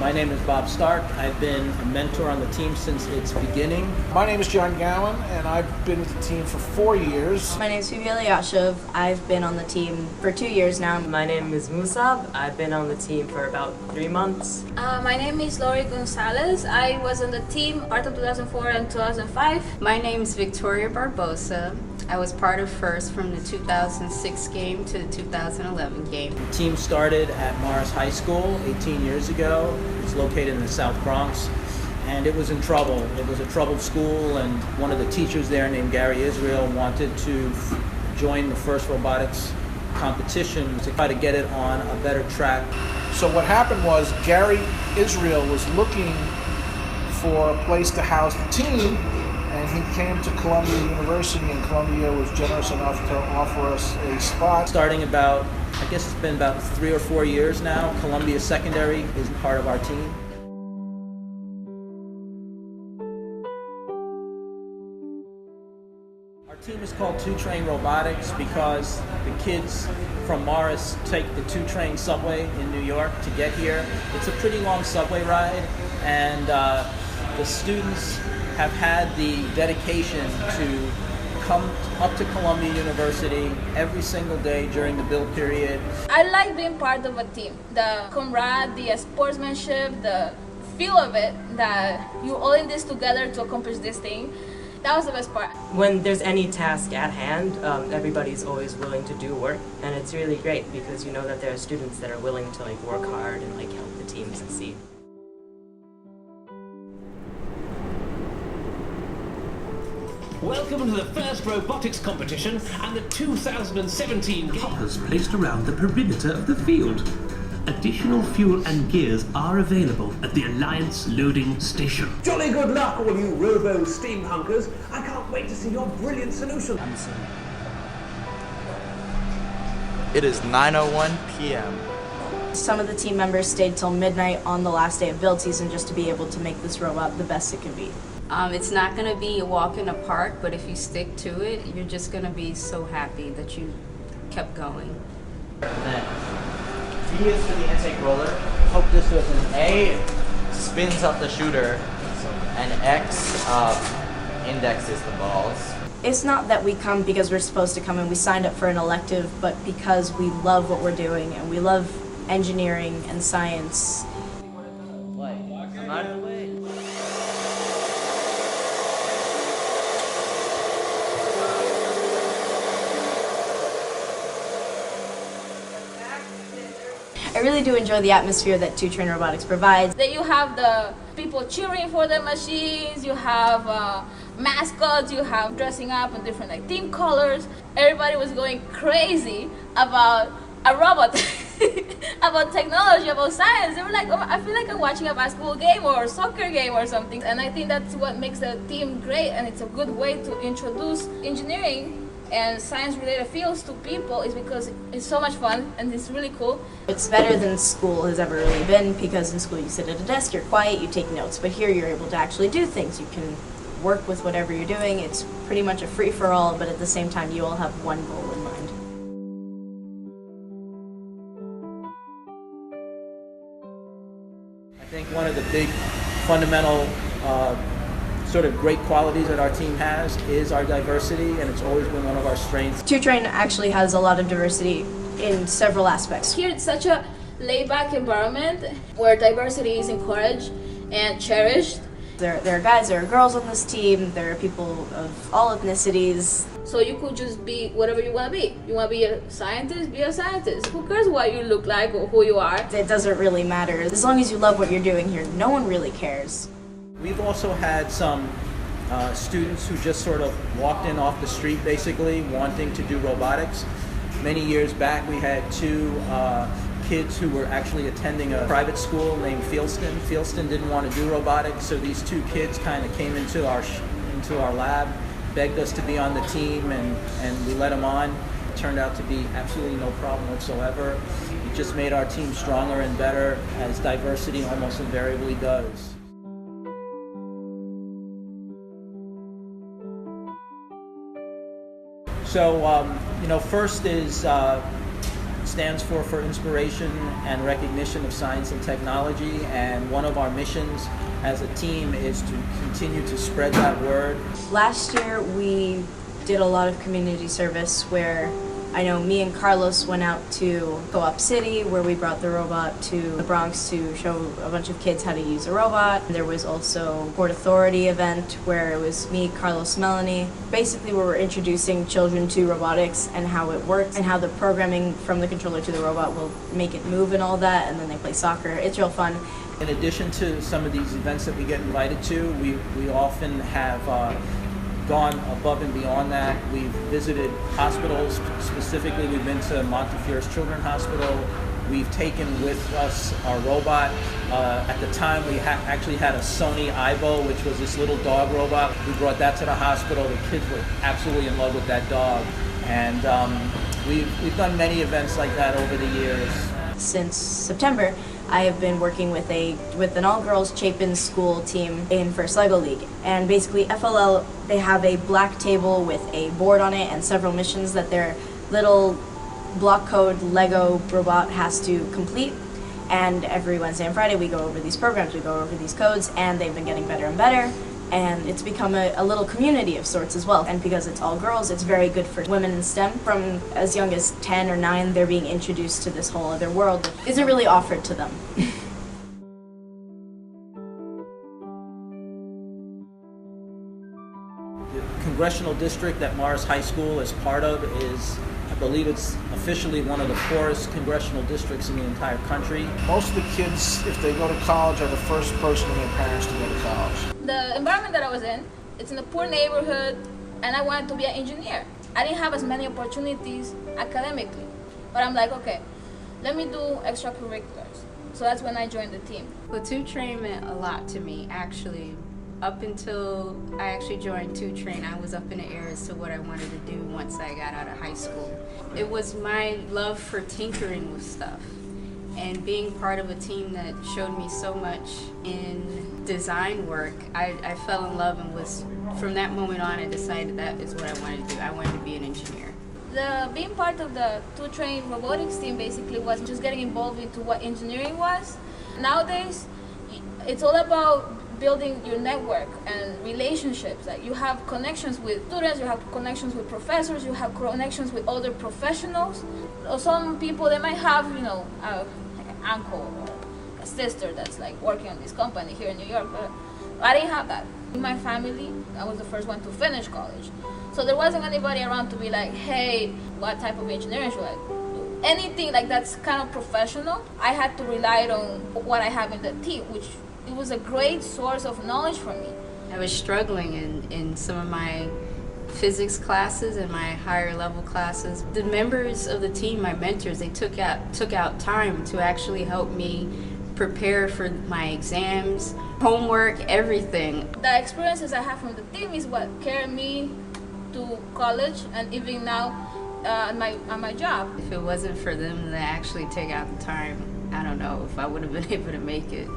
My name is Bob Stark. I've been a mentor on the team since its beginning. My name is John Gowan, and I've been with the team for 4 years. My name is Phoebe Eliashov. I've been on the team for 2 years now. My name is Musab. I've been on the team for about 3 months. My name is Lori Gonzalez. I was on the team part of 2004 and 2005. My name is Victoria Barbosa. I was part of FIRST from the 2006 game to the 2011 game. The team started at Morris High School 18 years ago. It's located in the South Bronx, and it was in trouble. It was a troubled school, and one of the teachers there named Gary Israel wanted to join the FIRST robotics competition to try to get it on a better track. So what happened was Gary Israel was looking for a place to house the team, and he came to Columbia University, and Columbia was generous enough to offer us a spot. Starting about, I guess it's been about 3 or 4 years now, Columbia Secondary is part of our team. Our team is called 2 Train Robotics because the kids from Morris take the 2 Train subway in New York to get here. It's a pretty long subway ride, and the students have had the dedication to come up to Columbia University every single day during the build period. I like being part of a team. The camaraderie, the sportsmanship, the feel of it, that you all in this together to accomplish this thing. That was the best part. When there's any task at hand, everybody's always willing to do work, and it's really great because you know that there are students that are willing to work hard and help the team succeed. Welcome to the first robotics competition and the 2017 hoppers placed around the perimeter of the field. Additional fuel and gears are available at the Alliance loading station. Jolly good luck, all you robo steampunkers. I can't wait to see your brilliant solution. It is 9:01 p.m. Some of the team members stayed till midnight on the last day of build season just to be able to make this robot the best it can be. It's not going to be a walk in the park, but if you stick to it, you're just going to be so happy that you kept going. And then D is for the intake roller. Hope this was an A, spins up the shooter, and X indexes the balls. It's not that we come because we're supposed to come and we signed up for an elective, but because we love what we're doing and we love engineering and science. I'm out of the way. I really do enjoy the atmosphere that 2 Train Robotics provides. Then you have the people cheering for the machines, you have mascots, you have dressing up in different team colors. Everybody was going crazy about a robot, about technology, about science. They were like, oh, I feel like I'm watching a basketball game or a soccer game or something. And I think that's what makes the team great, and it's a good way to introduce engineering and science-related fields to people, is because it's so much fun and it's really cool. It's better than school has ever really been, because in school you sit at a desk, you're quiet, you take notes, but here you're able to actually do things. You can work with whatever you're doing. It's pretty much a free-for-all, but at the same time you all have one goal in mind. I think one of the big fundamental sort of great qualities that our team has is our diversity, and it's always been one of our strengths. 2 Train actually has a lot of diversity in several aspects. Here it's such a laid-back environment where diversity is encouraged and cherished. There are guys, there are girls on this team, there are people of all ethnicities. So you could just be whatever you want to be. You want to be a scientist, be a scientist. Who cares what you look like or who you are? It doesn't really matter. As long as you love what you're doing here, no one really cares. We've also had some students who just sort of walked in off the street, basically, wanting to do robotics. Many years back, we had 2 kids who were actually attending a private school named Fieldston. Fieldston didn't want to do robotics, so these 2 kids kind of came into our lab, begged us to be on the team, and we let them on. It turned out to be absolutely no problem whatsoever. It just made our team stronger and better, as diversity almost invariably does. So, first is stands for inspiration and recognition of science and technology, and one of our missions as a team is to continue to spread that word. Last year we did a lot of community service where I know me and Carlos went out to Co-op City where we brought the robot to the Bronx to show a bunch of kids how to use a robot. There was also a Port Authority event where it was me, Carlos, Melanie, basically where we're introducing children to robotics and how it works and how the programming from the controller to the robot will make it move and all that, and then they play soccer. It's real fun. In addition to some of these events that we get invited to, we often have gone above and beyond that. We've visited hospitals. Specifically, we've been to Montefiore's Children's Hospital. We've taken with us our robot. At the time, we actually had a Sony Aibo, which was this little dog robot. We brought that to the hospital. The kids were absolutely in love with that dog. And we've done many events like that over the years. Since September, I have been working with an all-girls Chapin school team in First Lego League. And basically FLL, they have a black table with a board on it and several missions that their little block code Lego robot has to complete. And every Wednesday and Friday we go over these programs, we go over these codes, and they've been getting better and better. And it's become a little community of sorts as well. And because it's all girls, it's very good for women in STEM. From as young as 10 or 9, they're being introduced to this whole other world that isn't really offered to them. The congressional district that Morris High School is part of is, I believe it's officially one of the poorest congressional districts in the entire country. Most of the kids, if they go to college, are the first person in their parents to go to college. The environment that I was in, it's in a poor neighborhood, and I wanted to be an engineer. I didn't have as many opportunities academically, but I'm like, okay, let me do extracurriculars. So that's when I joined the team. Well, 2 Train meant a lot to me, actually. Up until I actually joined 2 Train, I was up in the air as to what I wanted to do once I got out of high school. It was my love for tinkering with stuff and being part of a team that showed me so much in design work. I fell in love and was, from that moment on, I decided that is what I wanted to do. I wanted to be an engineer. Being part of the 2 Train robotics team basically was just getting involved into what engineering was. Nowadays, it's all about building your network and relationships. Like you have connections with students, you have connections with professors, you have connections with other professionals. Or some people, they might have, you know, an uncle or a sister that's like working on this company here in New York, but I didn't have that. In my family, I was the first one to finish college. So there wasn't anybody around to be like, hey, what type of engineering should I do? Anything like that's kind of professional, I had to rely on what I have in the team, which it was a great source of knowledge for me. I was struggling in some of my physics classes and my higher level classes. The members of the team, my mentors, they took out time to actually help me prepare for my exams, homework, everything. The experiences I have from the team is what carried me to college and even now at my job. If it wasn't for them to actually take out the time, I don't know if I would have been able to make it.